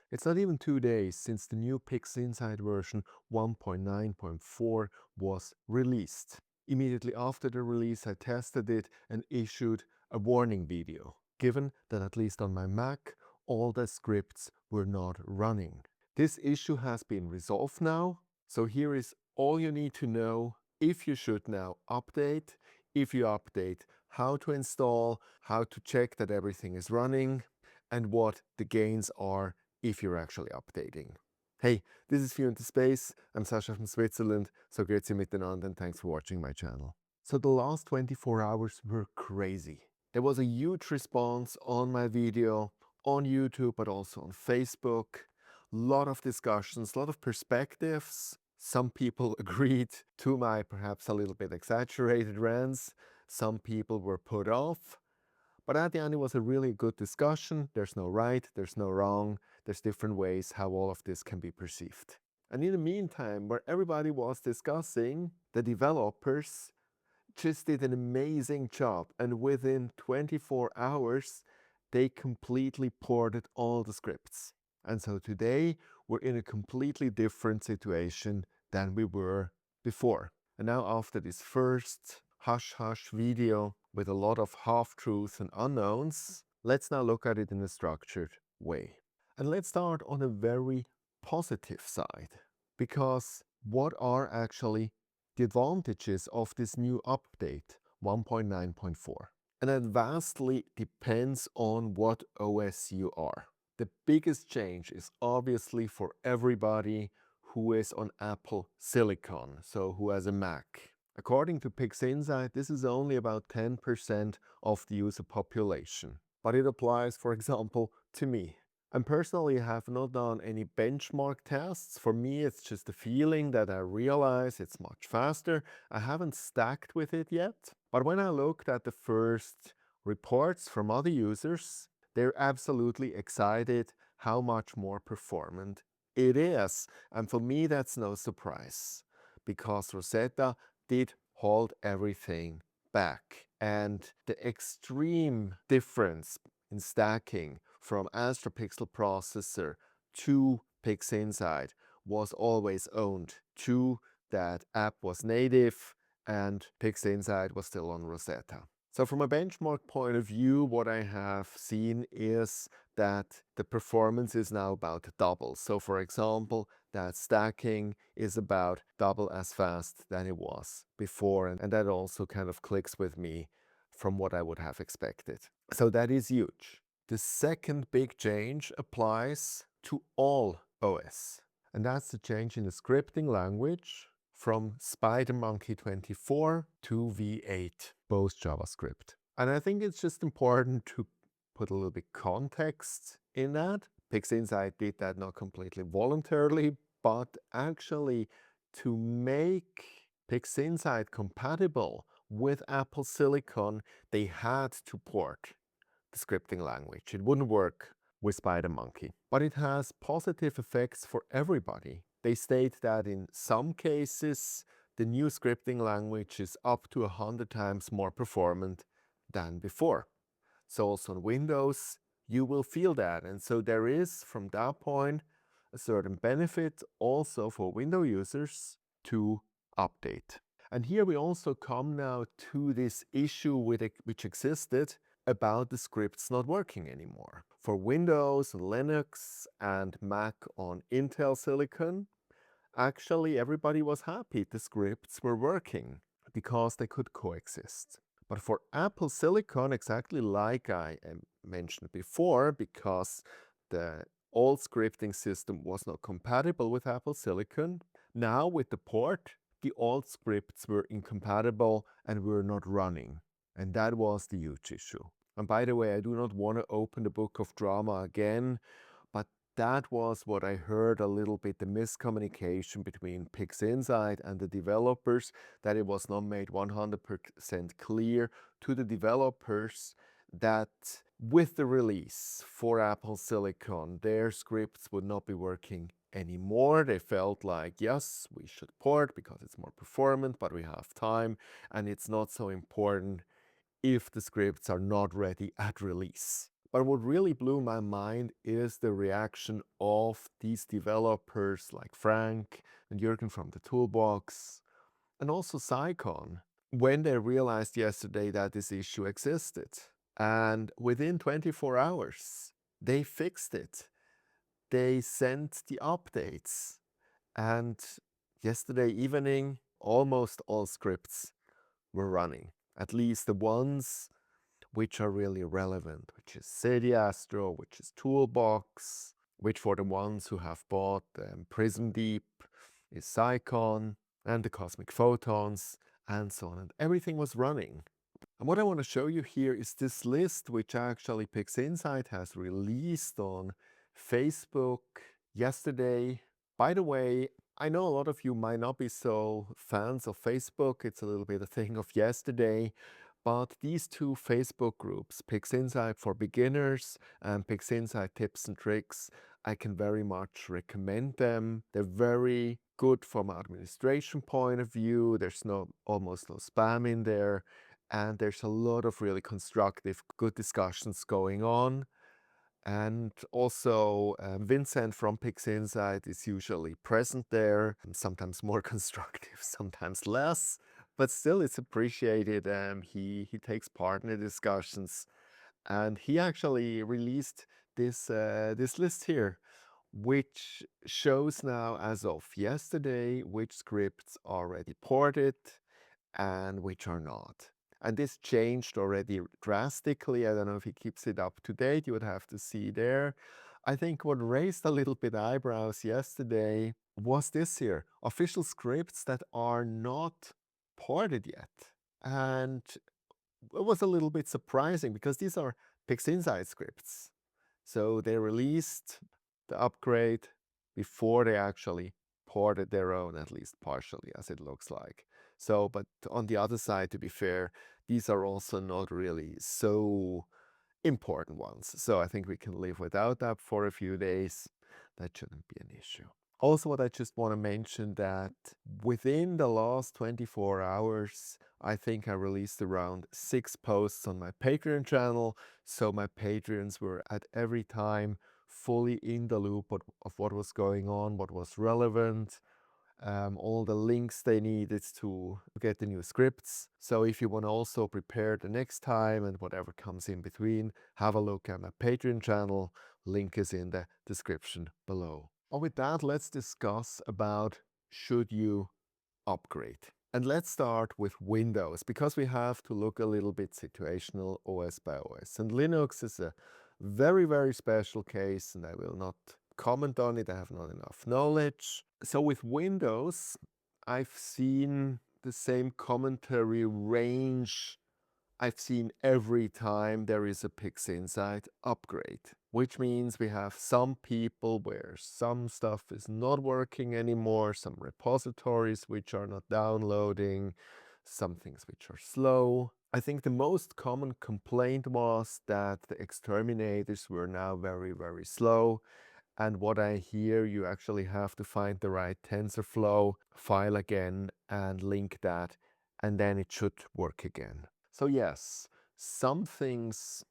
It's not even 2 days since the new PixInsight version 1.9.4 was released. Immediately after the release, I tested it and issued a warning video, given that at least on my Mac, all the scripts were not running. This issue has been resolved now, so here is all you need to know if you should now update, if you update, how to install, how to check that everything is running, and what the gains are if you're actually updating. Hey, this is View into Space. I'm Sascha from Switzerland, so grüezi miteinander and thanks for watching my channel. So the last 24 hours were crazy. There was a huge response on my video on YouTube, but also on Facebook. A lot of discussions, a lot of perspectives. Some people agreed to my perhaps a little bit exaggerated rants. Some people were put off. But at the end, it was a really good discussion. There's no right, there's no wrong. There's different ways how all of this can be perceived. And in the meantime, where everybody was discussing, the developers just did an amazing job. And within 24 hours, they completely ported all the scripts. And so today, we're in a completely different situation than we were before. And now after this first hush-hush video with a lot of half-truths and unknowns, let's now look at it in a structured way. And let's start on a very positive side, because what are actually the advantages of this new update 1.9.4? And that vastly depends on what OS you are. The biggest change is obviously for everybody who is on Apple Silicon, so who has a Mac. According to PixInsight, this is only about 10% of the user population. But it applies, for example, to me. And personally, I have not done any benchmark tests. For me, it's just a feeling that I realize it's much faster. I haven't stacked with it yet. But when I looked at the first reports from other users, they're absolutely excited how much more performant it is. And for me, that's no surprise, because Rosetta did hold everything back. And the extreme difference in stacking from Astro Pixel processor to PixInsight was always owned. To that app was native and PixInsight was still on Rosetta. So from a benchmark point of view, what I have seen is that the performance is now about double. So for example, that stacking is about double as fast than it was before. And that also kind of clicks with me from what I would have expected. So that is huge. The second big change applies to all OS. And that's the change in the scripting language from SpiderMonkey 24 to V8, both JavaScript. And I think it's just important to put a little bit context in that. PixInsight did that not completely voluntarily, but actually to make PixInsight compatible with Apple Silicon, they had to port the scripting language. It wouldn't work with SpiderMonkey. But it has positive effects for everybody. They state that in some cases, the new scripting language is up to 100 times more performant than before. So also on Windows, you will feel that. And so there is, from that point, a certain benefit also for Windows users to update. And here we also come now to this issue which existed about the scripts not working anymore. For Windows, Linux, and Mac on Intel Silicon, actually everybody was happy the scripts were working because they could coexist. But for Apple Silicon, exactly like I mentioned before, because the old scripting system was not compatible with Apple Silicon, now with the port, the old scripts were incompatible and were not running. And that was the huge issue. And by the way, I do not want to open the book of drama again, but that was what I heard a little bit, the miscommunication between PixInsight and the developers, that it was not made 100% clear to the developers that with the release for Apple Silicon, their scripts would not be working anymore. They felt like, yes, we should port because it's more performant, but we have time and it's not so important if the scripts are not ready at release. But what really blew my mind is the reaction of these developers like Frank and Jürgen from the Toolbox and also SyQon when they realized yesterday that this issue existed. And within 24 hours, they fixed it. They sent the updates. And yesterday evening, almost all scripts were running, at least the ones which are really relevant, which is SetiAstro, which is Toolbox, which for the ones who have bought Prism Deep is SyQon, and the Cosmic Photons, and so on. And everything was running. And what I want to show you here is this list, which actually PixInsight has released on Facebook yesterday. By the way, I know a lot of you might not be so fans of Facebook. It's a little bit a thing of yesterday. But these two Facebook groups, PixInsight for Beginners and PixInsight Tips and Tricks, I can very much recommend them. They're very good from an administration point of view. There's almost no spam in there. And there's a lot of really constructive, good discussions going on. And also Vincent from PixInsight is usually present there, sometimes more constructive, sometimes less, but still it's appreciated. He takes part in the discussions, and he actually released this list here, which shows now as of yesterday which scripts are already ported and which are not. And this changed already drastically. I don't know if he keeps it up to date. You would have to see there. I think what raised a little bit eyebrows yesterday was this here, official scripts that are not ported yet. And it was a little bit surprising because these are PixInsight scripts. So they released the upgrade before they actually ported their own, at least partially, as it looks like. So, but on the other side, to be fair, these are also not really so important ones. So I think we can live without that for a few days. That shouldn't be an issue. Also, what I just want to mention that within the last 24 hours, I think I released around 6 posts on my Patreon channel. So my Patreons were at every time fully in the loop of what was going on, what was relevant, all the links they needed to get the new scripts. So if you want to also prepare the next time and whatever comes in between, have a look at my Patreon channel. Link is in the description below. Well, with that, let's discuss about should you upgrade. And let's start with Windows, because we have to look a little bit situational OS by OS. And Linux is a very, very special case, and I will not comment on it. I have not enough knowledge. So with Windows, I've seen the same commentary range I've seen every time there is a PixInsight upgrade, which means we have some people where some stuff is not working anymore, some repositories which are not downloading, some things which are slow. I think the most common complaint was that the exterminators were now very, very slow. And what I hear, you actually have to find the right TensorFlow file again and link that, and then it should work again. So yes, some things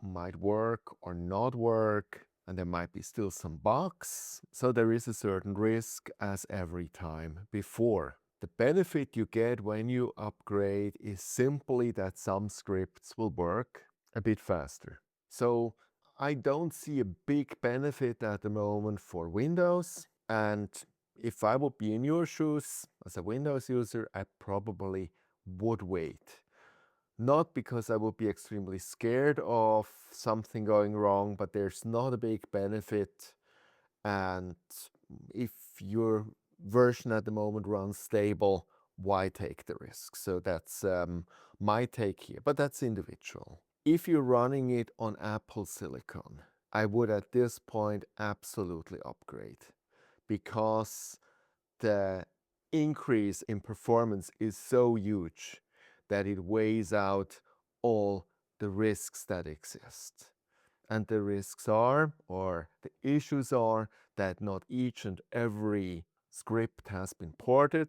might work or not work, and there might be still some bugs. So there is a certain risk as every time before. The benefit you get when you upgrade is simply that some scripts will work a bit faster. So I don't see a big benefit at the moment for Windows. And if I would be in your shoes as a Windows user, I probably would wait. Not because I would be extremely scared of something going wrong, but there's not a big benefit. And if your version at the moment runs stable, why take the risk? So that's my take here, but that's individual. If you're running it on Apple Silicon, I would at this point absolutely upgrade, because the increase in performance is so huge that it weighs out all the risks that exist. And the risks are, or the issues are, that not each and every script has been ported,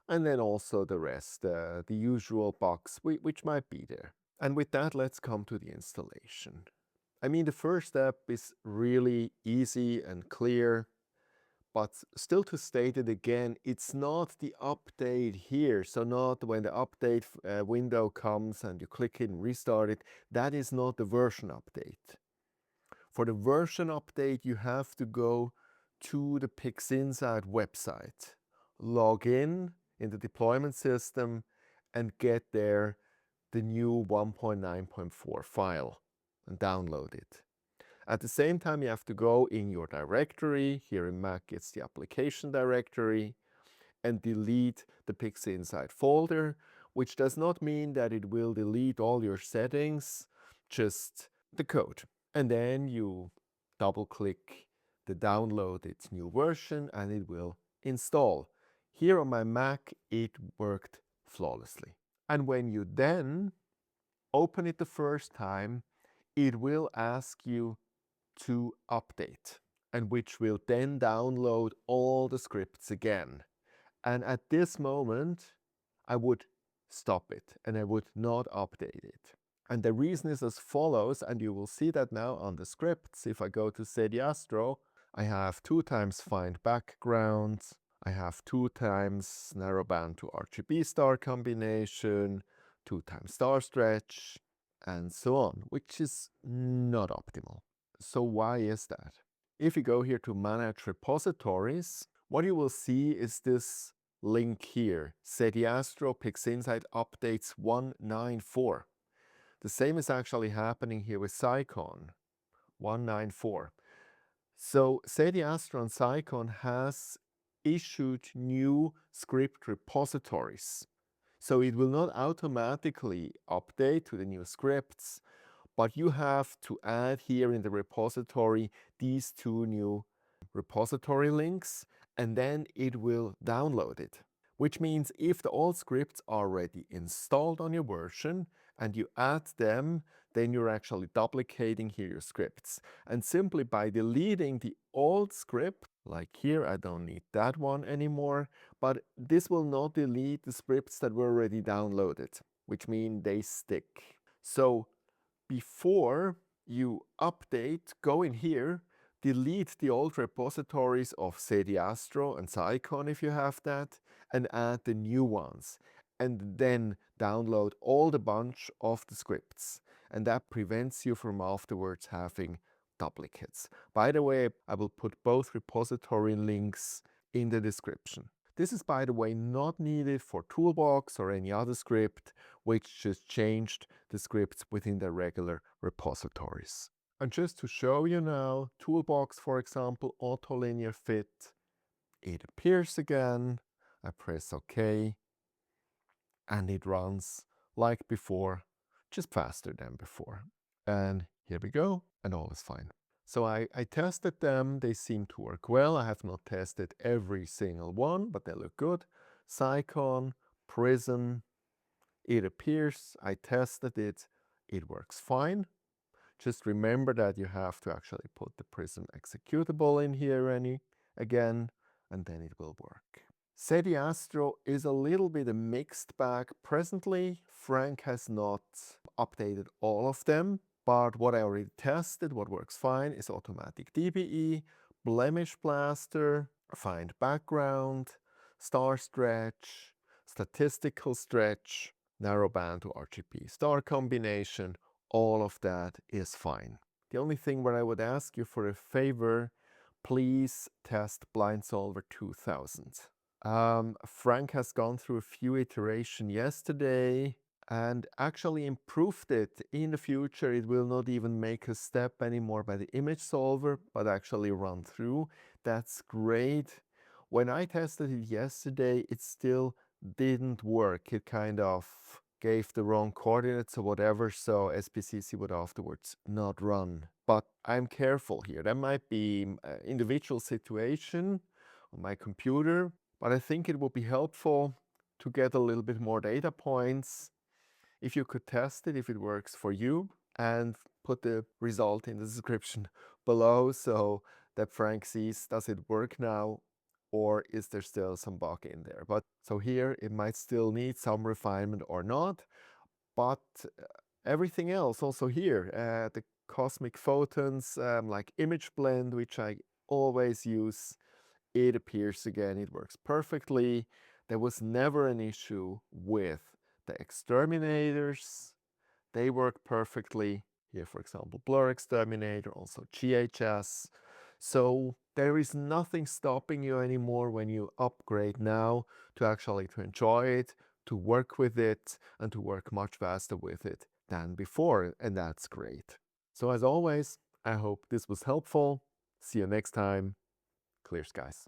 and then also the rest, the usual bugs which might be there. And with that, let's come to the installation. I mean, the first step is really easy and clear, but still to state it again, it's not the update here. So not when the update window comes and you click it and restart it, that is not the version update. For the version update, you have to go to the PixInsight website, log in the deployment system, and get there the new 1.9.4 file and download it. At the same time, you have to go in your directory. Here in Mac, it's the application directory, and delete the PixInsight folder, which does not mean that it will delete all your settings, just the code. And then you double click the downloaded new version and it will install. Here on my Mac, it worked flawlessly. And when you then open it the first time, it will ask you to update, and which will then download all the scripts again. And at this moment, I would stop it and I would not update it. And the reason is as follows, and you will see that now on the scripts. If I go to SetiAstro, I have 2 times find background, I have 2 times narrowband to RGB star combination, 2 times star stretch, and so on, which is not optimal. So why is that? If you go here to manage repositories, what you will see is this link here, SetiAstro PixInsight updates 1.9.4. The same is actually happening here with SyQon 1.9.4. So SetiAstro and SyQon has issued new script repositories. So it will not automatically update to the new scripts, but you have to add here in the repository these 2 new repository links, and then it will download it. Which means if the old scripts are already installed on your version and you add them, then you're actually duplicating here your scripts. And simply by deleting the old script, like here, I don't need that one anymore, but this will not delete the scripts that were already downloaded, which means they stick. So before you update, go in here, delete the old repositories of SetiAstro and SyQon if you have that, and add the new ones. And then download all the bunch of the scripts. And that prevents you from afterwards having duplicates. By the way, I will put both repository links in the description. This is, by the way, not needed for Toolbox or any other script, which just changed the scripts within the regular repositories. And just to show you now, Toolbox, for example, auto linear fit, it appears again. I press OK, and it runs like before, just faster than before. And here we go, and all is fine. So I tested them, they seem to work well. I have not tested every single one, but they look good. SyQon, Prism, it appears, I tested it, it works fine. Just remember that you have to actually put the Prism executable in here again, and then it will work. SetiAstro is a little bit a mixed bag. Presently, Frank has not updated all of them, but what I already tested, what works fine, is automatic DBE, blemish blaster, find background, star stretch, statistical stretch, narrowband to RGB star combination. All of that is fine. The only thing where I would ask you for a favor, please test BlindSolver 2000. Frank has gone through a few iterations yesterday and actually improved it. In the future, it will not even make a step anymore by the image solver, but actually run through. That's great. When I tested it yesterday, it still didn't work. It kind of gave the wrong coordinates or whatever, so SPCC would afterwards not run. But I'm careful here. There might be an individual situation on my computer, but I think it would be helpful to get a little bit more data points. If you could test it, if it works for you, and put the result in the description below so that Frank sees, does it work now, or is there still some bug in there? But so here it might still need some refinement or not, but everything else also here, the cosmic photons like image blend, which I always use. It appears again, it works perfectly. There was never an issue with the exterminators. They work perfectly. Here, for example, Blur Exterminator, also GHS. So there is nothing stopping you anymore when you upgrade now to enjoy it, to work with it, and to work much faster with it than before. And that's great. So as always, I hope this was helpful. See you next time. Clear skies.